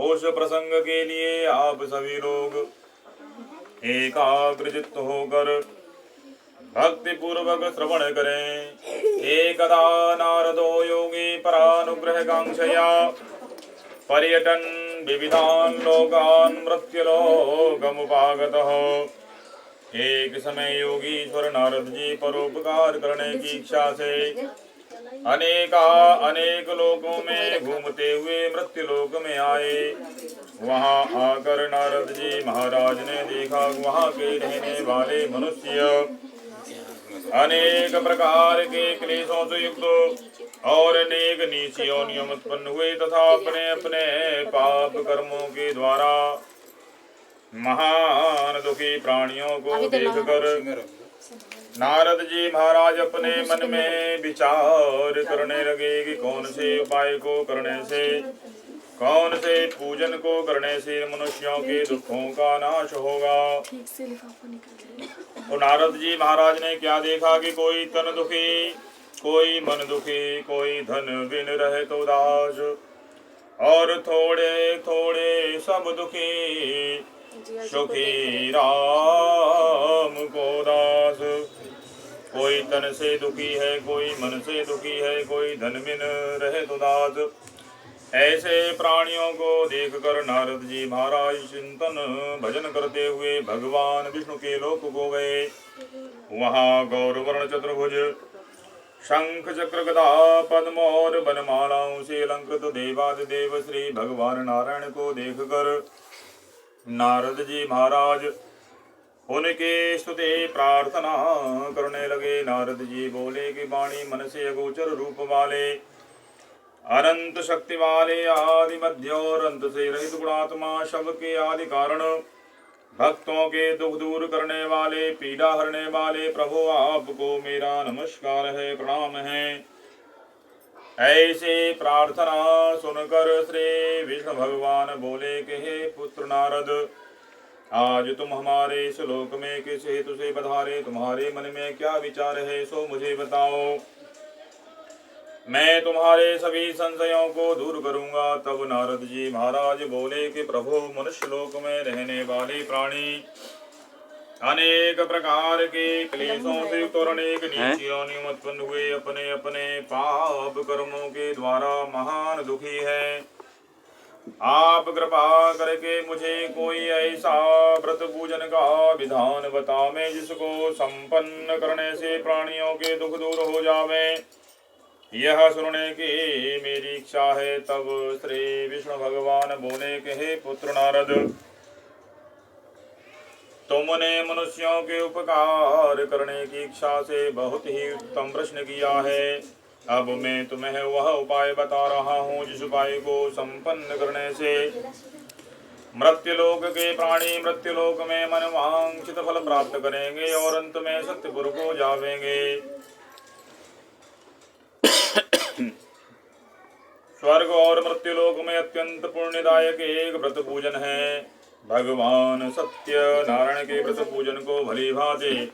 उस प्रसंग के लिए आप सभी लोग एकाग्रचित्त होकर भक्ति पूर्वक श्रवण करें। एकदा नारदो योगी परानुग्रह कांक्षया पर्यटन विविधान लोकान मृत्युलोकमुपागतः। एक समय योगीश्वर नारद जी परोपकार करने की इच्छा से अनेक लोकों में घूमते हुए मृत्युलोक में आए। वहां आकर नारद जी महाराज ने देखा वहां के रहने वाले मनुष्य अनेक प्रकार के क्लेशों से युक्त और अनेक नीच योनियों में उत्पन्न हुए तथा अपने अपने पाप कर्मों के द्वारा महान दुखी प्राणियों को देखकर नारद जी महाराज अपने मन में विचार करने लगे कि कौन से उपाय को करने से, कौन से पूजन को करने से मनुष्यों के दुखों का नाश होगा। तो नारद जी महाराज ने क्या देखा कि कोई तन दुखी, कोई मन दुखी, कोई धन बिन रहे तो दास, और थोड़े थोड़े सब दुखी सुखी राम को दास। कोई तन से दुखी है, कोई मन से दुखी है, कोई धन बिन रहे तो दास। ऐसे प्राणियों को देखकर नारद जी महाराज चिंतन भजन करते हुए भगवान विष्णु के लोक को गए। वहां गौरवर्ण चतुर्भुज शंख चक्र गदा पद्म और वनमालाओं से अलंकृत देवादिदेव श्री भगवान नारायण को देखकर नारद जी महाराज उनके स्तुति प्रार्थना करने लगे। नारद जी बोले कि वाणी मन से अगोचर रूप वाले, अनंत शक्ति वाले, आदि मध्य और अंत से रहित गुणात्मा, शब के आदि कारण, भक्तों के दुख दूर करने वाले, पीड़ा हरने वाले प्रभु आपको मेरा नमस्कार है, प्रणाम है। ऐसे प्रार्थना सुनकर श्री विष्णु भगवान बोले कि हे पुत्र नारद, आज तुम हमारे इस लोक में किस हेतु से पधारे? तुम्हारे मन में क्या विचार है सो मुझे बताओ, मैं तुम्हारे सभी संशयों को दूर करूंगा। तब नारद जी महाराज बोले कि प्रभु, मनुष्य लोक में रहने वाले प्राणी अनेक प्रकार के क्लेशों से युक्त और अनेक नीच योनियों में उत्पन्न हुए अपने अपने पाप कर्मों के द्वारा महान दुखी है। आप कृपा करके मुझे कोई ऐसा व्रत पूजन का विधान बतावें जिसको संपन्न करने से प्राणियों के दुख दूर हो जावे। यह सुनने की मेरी इच्छा है। तब श्री विष्णु भगवान बोले कि हे पुत्र नारद, तुमने मनुष्यों के उपकार करने की इच्छा से बहुत ही उत्तम प्रश्न किया है। अब मैं तुम्हें वह उपाय बता रहा हूँ जिस उपाय को संपन्न करने से मृत्युलोक के प्राणी मृत्युलोक में मनवांछित फल प्राप्त करेंगे और अंत में सत्यपुर को जावेंगे। स्वर्ग और मृत्युलोक में अत्यंत पुण्यदायक एक व्रत पूजन है। भगवान सत्य नारायण के व्रत पूजन को भली भांति